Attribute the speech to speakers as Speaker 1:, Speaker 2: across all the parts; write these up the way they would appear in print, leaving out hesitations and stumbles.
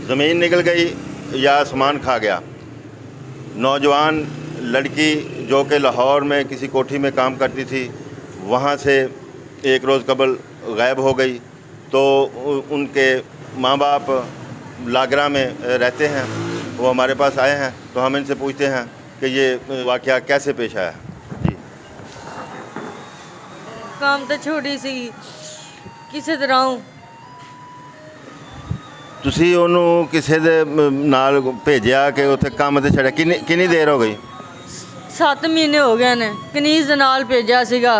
Speaker 1: ज़मीन निकल गई या आसमान खा गया। नौजवान लड़की जो कि लाहौर में किसी कोठी में काम करती थी, वहाँ से एक रोज़ कबल गायब हो गई। तो उनके माँ बाप लागरा में रहते हैं, वो हमारे पास आए हैं, तो हम इनसे पूछते हैं कि ये वाक़या कैसे पेश आया। जी,
Speaker 2: काम तो छोटी सी किसी तरह
Speaker 1: ਤੁਸੀਂ ਉਹਨੂੰ ਕਿਸੇ ਦੇ ਨਾਲ ਭੇਜਿਆ ਕਿ ਉੱਥੇ ਕੰਮ ਤੇ ਛੱਡਿਆ? ਕਿੰਨੀ ਦੇਰ ਹੋ ਗਈ?
Speaker 2: 7 ਮਹੀਨੇ ਹੋ ਗਏ ਨੇ। ਕਨੀਜ਼ ਦੇ ਨਾਲ ਭੇਜਿਆ ਸੀਗਾ,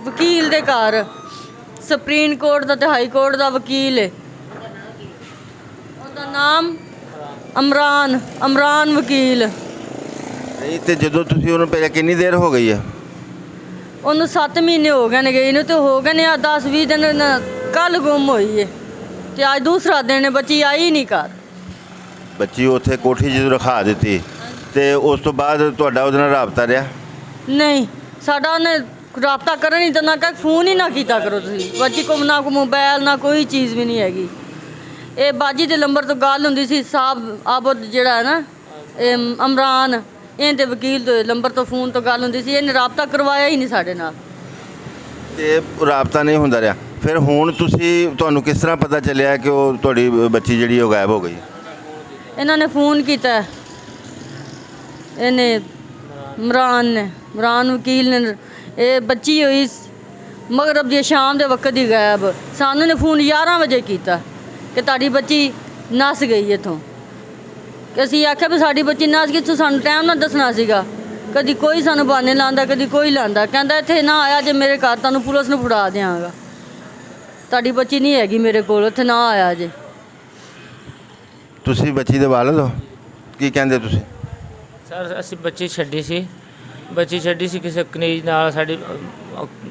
Speaker 2: ਵਕੀਲ ਦੇ ਘਰ, ਸੁਪਰੀਮ ਕੋਰਟ ਦਾ ਤੇ ਹਾਈ ਕੋਰਟ ਦਾ ਵਕੀਲ ਹੈ। ਉਹਦਾ ਨਾਮ ਅਮਰਾਨ ਵਕੀਲ।
Speaker 1: ਨਹੀਂ, ਤੇ ਜਦੋਂ ਤੁਸੀਂ ਉਹਨੂੰ ਭੇਜਿਆ ਕਿੰਨੀ ਦੇਰ ਹੋ ਗਈ ਹੈ?
Speaker 2: ਉਹਨੂੰ 7 ਮਹੀਨੇ ਹੋ ਗਏ ਨੇ ਗਈ ਨੂੰ, ਤੇ ਹੋ ਗਏ ਨੇ ਆ 10-20 ਦਿਨ। ਕੱਲ ਗੁੰਮ ਹੋਈ ਹੈ ਤੇ ਅੱਜ ਦੂਸਰਾ ਦਿਨ ਹੈ, ਬੱਚੀ ਆਈ ਨਹੀਂ ਘਰ।
Speaker 1: ਬੱਚੀ ਉੱਥੇ ਕੋਠੀ ਜਦੋਂ ਰਖਾ ਦਿੱਤੀ ਤੇ ਉਸ ਤੋਂ ਬਾਅਦ ਤੁਹਾਡਾ ਉਹਦੇ ਨਾਲ ਰਾਬਤਾ ਰਿਹਾ?
Speaker 2: ਨਹੀਂ, ਸਾਡਾ ਉਹਨੇ ਰਾਬਤਾ ਕਰਨ ਹੀ ਦੇਣਾ, ਕਿ ਫੋਨ ਹੀ ਨਾ ਕੀਤਾ ਕਰੋ ਤੁਸੀਂ। ਬੱਚੀ ਕੋਲ ਨਾ ਕੋਈ ਮੋਬਾਈਲ ਨਾ ਕੋਈ ਚੀਜ਼ ਵੀ ਨਹੀਂ ਹੈਗੀ। ਇਹ ਬਾਜੀ ਦੇ ਨੰਬਰ ਤੋਂ ਗੱਲ ਹੁੰਦੀ ਸੀ, ਸਾਹਿਬ ਆਬਦ ਜਿਹੜਾ ਹੈ ਨਾ, ਇਹ ਅਮਰਾਨ, ਇਹਦੇ ਵਕੀਲ ਦੇ ਨੰਬਰ ਤੋਂ ਫੋਨ ਤੋਂ ਗੱਲ ਹੁੰਦੀ ਸੀ। ਇਹਨੇ ਰਾਬਤਾ ਕਰਵਾਇਆ ਹੀ ਨਹੀਂ ਸਾਡੇ ਨਾਲ।
Speaker 1: ਤੇ ਰਾਬਤਾ ਨਹੀਂ ਹੁੰਦਾ ਰਿਹਾ। ਫਿਰ ਹੁਣ ਤੁਹਾਨੂੰ ਕਿਸ ਤਰ੍ਹਾਂ ਪਤਾ ਚੱਲਿਆ ਕਿ ਉਹ ਤੁਹਾਡੀ ਬੱਚੀ ਜਿਹੜੀ ਉਹ ਗਾਇਬ ਹੋ ਗਈ?
Speaker 2: ਇਹਨਾਂ ਨੇ ਫੋਨ ਕੀਤਾ, ਇਹਨੇ ਇਮਰਾਨ ਵਕੀਲ ਨੇ। ਇਹ ਬੱਚੀ ਹੋਈ ਮਗਰਬ ਦੀ ਸ਼ਾਮ ਦੇ ਵਕਤ ਹੀ ਗਾਇਬ। ਸਾਨੂੰ ਨੇ ਫੋਨ 11 ਵਜੇ ਕੀਤਾ ਕਿ ਤੁਹਾਡੀ ਬੱਚੀ ਨੱਸ ਗਈ ਇੱਥੋਂ। ਕਿ ਅਸੀਂ ਆਖਿਆ ਵੀ ਸਾਡੀ ਬੱਚੀ ਨੱਸ ਗਈ, ਤੂੰ ਸਾਨੂੰ ਟਾਈਮ ਨਾਲ ਦੱਸਣਾ ਸੀਗਾ। ਕਦੀ ਕੋਈ ਸਾਨੂੰ ਬਹਾਨੇ ਲਾਉਂਦਾ, ਕਦੀ ਕੋਈ ਲਾਉਂਦਾ। ਕਹਿੰਦਾ ਇੱਥੇ ਨਾ ਆਇਆ ਜੇ ਮੇਰੇ ਘਰ, ਤੁਹਾਨੂੰ ਪੁਲਿਸ ਨੂੰ ਫੜਾ ਦਿਆਂਗਾ। ਤੁਹਾਡੀ ਬੱਚੀ ਨਹੀਂ ਹੈਗੀ ਮੇਰੇ ਕੋਲ, ਇੱਥੇ ਨਾ ਆਇਆ ਜੇ।
Speaker 1: ਤੁਸੀਂ ਬੱਚੀ ਦੇ ਵਾਲਿਦ ਹੋ, ਕੀ ਕਹਿੰਦੇ ਤੁਸੀਂ?
Speaker 3: ਸਰ ਅਸੀਂ ਬੱਚੀ ਛੱਡੀ ਸੀ ਕਿਸੇ ਕਨੀਜ਼ ਨਾਲ, ਸਾਡੀ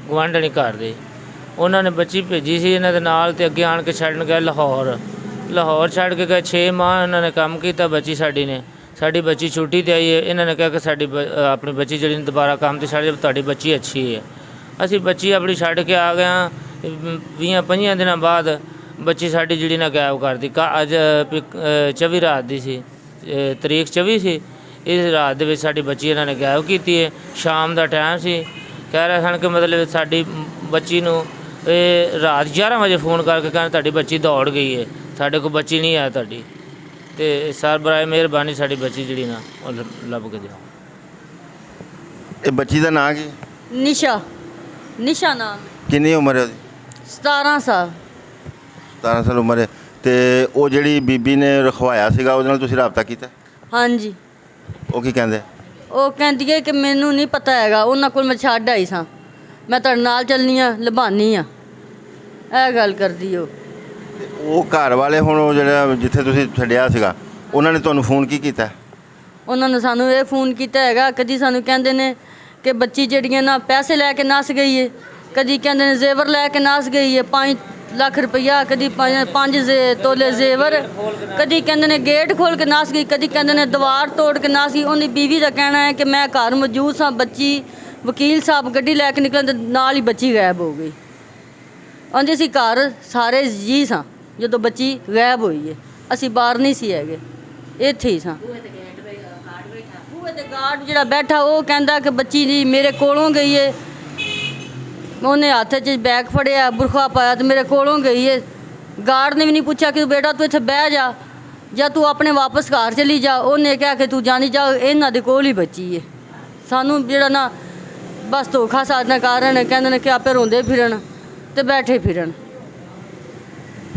Speaker 3: ਗੁਆਂਢਣੀ ਘਰ ਦੇ। ਉਹਨਾਂ ਨੇ ਬੱਚੀ ਭੇਜੀ ਸੀ ਇਹਨਾਂ ਦੇ ਨਾਲ, ਤੇ ਅੱਗੇ ਆਣ ਕੇ ਛੱਡਣ ਗਏ ਲਾਹੌਰ ਛੱਡ ਕੇ ਗਏ। 6 ਮਾਹ ਇਹਨਾਂ ਨੇ ਕੰਮ ਕੀਤਾ ਬੱਚੀ ਸਾਡੀ ਨੇ। ਸਾਡੀ ਬੱਚੀ ਛੁੱਟੀ 'ਤੇ ਆਈ ਹੈ। ਇਹਨਾਂ ਨੇ ਕਿਹਾ ਕਿ ਆਪਣੀ ਬੱਚੀ ਜਿਹੜੀ ਦੁਬਾਰਾ ਕੰਮ 'ਤੇ ਛੱਡ ਜਾਵੇ, ਤੁਹਾਡੀ ਬੱਚੀ ਅੱਛੀ ਹੈ। ਅਸੀਂ ਬੱਚੀ ਆਪਣੀ ਛੱਡ ਕੇ ਆ ਗਏ ਹਾਂ। 20-25 ਦਿਨਾਂ ਬਾਅਦ ਬੱਚੀ ਸਾਡੀ ਜਿਹੜੀ ਨਾ ਗਾਇਬ ਕਰਦੀ। ਅੱਜ 24 ਰਾਤ ਦੀ ਸੀ, ਤਰੀਕ 24 ਸੀ। ਇਸ ਰਾਤ ਦੇ ਵਿੱਚ ਸਾਡੀ ਬੱਚੀ ਇਹਨਾਂ ਨੇ ਗਾਇਬ ਕੀਤੀ ਹੈ। ਸ਼ਾਮ ਦਾ ਟਾਈਮ ਸੀ। ਕਹਿ ਰਹੇ ਸਨ ਕਿ ਮਤਲਬ ਸਾਡੀ ਬੱਚੀ ਨੂੰ ਇਹ ਰਾਤ 11 ਵਜੇ ਫੋਨ ਕਰਕੇ ਕਹਿੰਦੇ ਤੁਹਾਡੀ ਬੱਚੀ ਦੌੜ ਗਈ ਹੈ, ਸਾਡੇ ਕੋਲ ਬੱਚੀ ਨਹੀਂ ਹੈ ਤੁਹਾਡੀ। ਤੇ ਸਰ ਬਰਾਏ ਮਿਹਰਬਾਨੀ ਸਾਡੀ ਬੱਚੀ ਜਿਹੜੀ ਨਾ ਉਹ ਲੱਭ ਕੇ ਦਿਓ।
Speaker 1: ਇਹ ਬੱਚੀ ਦਾ ਨਾਂ ਕੀ?
Speaker 2: ਨਿਸ਼ਾ ਨਾਮ।
Speaker 1: ਕਿੰਨੀ ਉਮਰ ਹੈ ਉਹਦੀ?
Speaker 2: 17 ਸਾਲ।
Speaker 1: 17 ਸਾਲ ਉਮਰ ਹੈ। ਤੇ ਉਹ ਜਿਹੜੀ ਬੀਬੀ ਨੇ ਰਖਵਾਇਆ ਸੀਗਾ, ਉਹਦੇ ਨਾਲ ਤੁਸੀਂ ਰਾਬਤਾ ਕੀਤਾ?
Speaker 2: ਹਾਂਜੀ।
Speaker 1: ਉਹ ਕੀ ਕਹਿੰਦੇ?
Speaker 2: ਉਹ ਕਹਿੰਦੀ ਹੈ ਕਿ ਮੈਨੂੰ ਨਹੀਂ ਪਤਾ ਹੈਗਾ, ਉਹਨਾਂ ਕੋਲ ਮੈਂ ਛੱਡ ਆਈ ਸਾਂ, ਮੈਂ ਤੁਹਾਡੇ ਨਾਲ ਚੱਲਣੀ ਆ, ਲਭਾਨੀ ਆ। ਇਹ ਗੱਲ ਕਰਦੀ
Speaker 1: ਉਹ ਘਰ ਵਾਲੇ ਹੁਣ ਉਹ ਜਿਹੜਾ ਜਿੱਥੇ ਤੁਸੀਂ ਛੱਡਿਆ ਸੀਗਾ, ਉਹਨਾਂ ਨੇ ਤੁਹਾਨੂੰ ਫੋਨ ਕੀ ਕੀਤਾ?
Speaker 2: ਉਹਨਾਂ ਨੇ ਸਾਨੂੰ ਇਹ ਫੋਨ ਕੀਤਾ ਹੈਗਾ, ਕਦੀ ਸਾਨੂੰ ਕਹਿੰਦੇ ਨੇ ਕਿ ਬੱਚੀ ਜਿਹੜੀਆਂ ਨਾ ਪੈਸੇ ਲੈ ਕੇ ਨੱਸ ਗਈ ਹੈ, ਕਦੀ ਕਹਿੰਦੇ ਨੇ ਜ਼ੇਵਰ ਲੈ ਕੇ ਨੱਸ ਗਈ ਹੈ 5 ਲੱਖ ਰੁਪਈਆ, ਕਦੀ 5 ਤੋਲੇ ਜ਼ੇਵਰ, ਕਦੀ ਕਹਿੰਦੇ ਨੇ ਗੇਟ ਖੋਲ ਕੇ ਨੱਸ ਗਈ, ਕਦੀ ਕਹਿੰਦੇ ਨੇ ਦੀਵਾਰ ਤੋੜ ਕੇ ਨੱਸ ਗਈ। ਉਹਦੀ ਬੀਵੀ ਦਾ ਕਹਿਣਾ ਹੈ ਕਿ ਮੈਂ ਘਰ ਮੌਜੂਦ ਸਾਂ, ਬੱਚੀ ਵਕੀਲ ਸਾਹਿਬ ਗੱਡੀ ਲੈ ਕੇ ਨਿਕਲਣ ਦੇ ਨਾਲ ਹੀ ਬੱਚੀ ਗਾਇਬ ਹੋ ਗਈ। ਹਾਂਜੀ, ਅਸੀਂ ਘਰ ਸਾਰੇ ਜੀ ਸਾਂ ਜਦੋਂ ਬੱਚੀ ਗਾਇਬ ਹੋਈ ਹੈ। ਅਸੀਂ ਬਾਹਰ ਨਹੀਂ ਸੀ ਹੈਗੇ, ਇੱਥੇ ਹੀ ਸਾਂ। ਬੂਹੇ ਤੇ ਗਾਰਡ ਜਿਹੜਾ ਬੈਠਾ ਉਹ ਕਹਿੰਦਾ ਕਿ ਬੱਚੀ ਜੀ ਮੇਰੇ ਕੋਲੋਂ ਗਈ ਹੈ। ਉਹਨੇ ਹੱਥ 'ਚ ਬੈਗ ਫੜਿਆ, ਬੁਰਖਾ ਪਾਇਆ ਤੇ ਮੇਰੇ ਕੋਲੋਂ ਗਈ ਹੈ। ਗਾਰਡ ਨੇ ਵੀ ਨਹੀਂ ਪੁੱਛਿਆ ਕਿ ਬੇਟਾ ਤੂੰ ਇੱਥੇ ਬਹਿ ਜਾ ਜਾਂ ਤੂੰ ਆਪਣੇ ਵਾਪਸ ਘਰ ਚਲੀ ਜਾ। ਉਹਨੇ ਕਿਹਾ ਕਿ ਤੂੰ ਜਾਣੀ ਜਾ, ਇਹਨਾਂ ਦੇ ਕੋਲ ਹੀ ਬੱਚੀ ਹੈ। ਸਾਨੂੰ ਜਿਹੜਾ ਨਾ ਬਸ ਧੋਖਾ ਸਾਡੇ ਕਾਰਨ ਕਹਿੰਦੇ ਨੇ ਕਿ ਆਪੇ ਰੋਂਦੇ ਫਿਰਨ ਤੇ ਬੈਠੇ ਫਿਰਨ।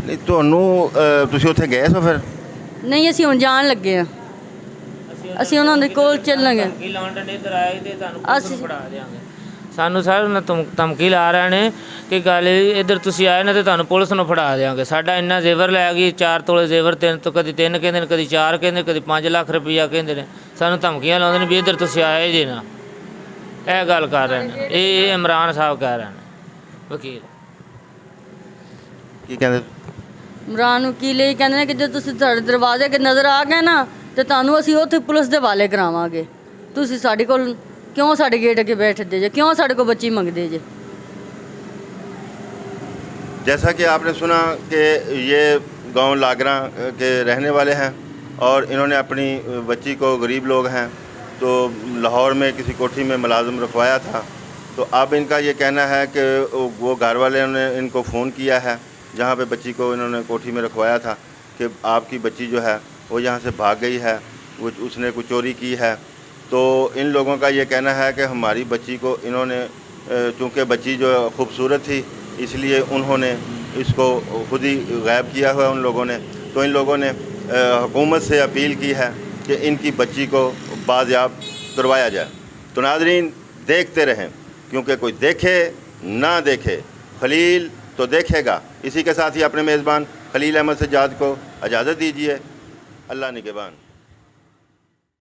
Speaker 1: ਨਹੀਂ, ਤੁਸੀਂ ਉੱਥੇ ਗਏ ਸੋ ਫਿਰ?
Speaker 2: ਨਹੀਂ, ਅਸੀਂ ਹੁਣ ਜਾਣ ਲੱਗੇ ਹਾਂ, ਅਸੀਂ ਉਹਨਾਂ ਦੇ ਕੋਲ ਚੱਲਾਂਗੇ। ਅਸੀਂ
Speaker 3: ਫੜਾ ਦਿਆਂਗੇ। ਸਾਨੂੰ ਸਰ ਉਹਨਾਂ ਧਮਕੀ ਲਾ ਰਹੇ ਨੇ ਕਿ ਗੱਲ ਇੱਧਰ ਤੁਸੀਂ ਆਏ ਨਾ ਤੇ ਤੁਹਾਨੂੰ ਪੁਲਿਸ ਨੂੰ ਫੜਾ ਦਿਆਂਗੇ। ਸਾਡਾ ਇੰਨਾ ਜ਼ੇਵਰ ਲੈ ਗਈ, 4 ਤੋਲੇ ਜ਼ੇਵਰ, 3 ਤੋਂ ਕਦੀ 3 ਕਹਿੰਦੇ ਨੇ, ਕਦੀ 4 ਕਹਿੰਦੇ, ਕਦੀ 5 ਲੱਖ ਰੁਪਈਆ ਕਹਿੰਦੇ ਨੇ। ਸਾਨੂੰ ਧਮਕੀਆਂ ਲਾਉਂਦੇ ਨੇ ਵੀ ਇੱਧਰ ਤੁਸੀਂ ਆਏ ਜੇ ਨਾ। ਇਹ ਗੱਲ ਕਰ ਰਹੇ ਨੇ, ਇਹ ਇਮਰਾਨ ਸਾਹਿਬ ਕਹਿ ਰਹੇ ਨੇ ਵਕੀਲ।
Speaker 1: ਕੀ ਕਹਿੰਦੇ?
Speaker 2: ਇਮਰਾਨ ਵਕੀਲ ਇਹ ਕਹਿੰਦੇ ਨੇ ਕਿ ਜੇ ਤੁਸੀਂ ਸਾਡੇ ਦਰਵਾਜ਼ੇ ਅੱਗੇ ਨਜ਼ਰ ਆ ਗਏ ਨਾ ਤੇ ਤੁਹਾਨੂੰ ਅਸੀਂ ਉੱਥੇ ਪੁਲਿਸ ਦੇ ਹਵਾਲੇ ਕਰਾਵਾਂਗੇ। ਤੁਸੀਂ ਸਾਡੇ ਕੋਲ क्यों साढ़े गेट अगे बैठते जे, क्यों साढ़े को बच्ची मंगते जे।
Speaker 1: जैसा कि आपने सुना कि ये गांव लागरा के रहने वाले हैं और इन्होंने अपनी बच्ची को, गरीब लोग हैं तो लाहौर में किसी कोठी में मुलाजिम रखवाया था। तो अब इनका ये कहना है कि वो घर वाले ने इनको फ़ोन किया है जहाँ पे बच्ची को इन्होंने कोठी में रखवाया था कि आपकी बच्ची जो है वो यहाँ से भाग गई है, वो उसने कुछ चोरी की है। तो इन लोगों का ये कहना है कि हमारी बच्ची को इन्होंने, चूँकि बच्ची जो खूबसूरत थी इसलिए उन्होंने इसको खुद ही गायब किया हुआ उन लोगों ने। तो इन लोगों ने हुकूमत से अपील की है कि इनकी बच्ची को बाज़याब करवाया जाए। तो नाज़रीन देखते रहें, क्योंकि कोई देखे ना देखे खलील तो देखेगा। इसी के साथ ही अपने मेज़बान खलील अहमद सज्जाद को इजाज़त दीजिए। अल्लाह निगहबान।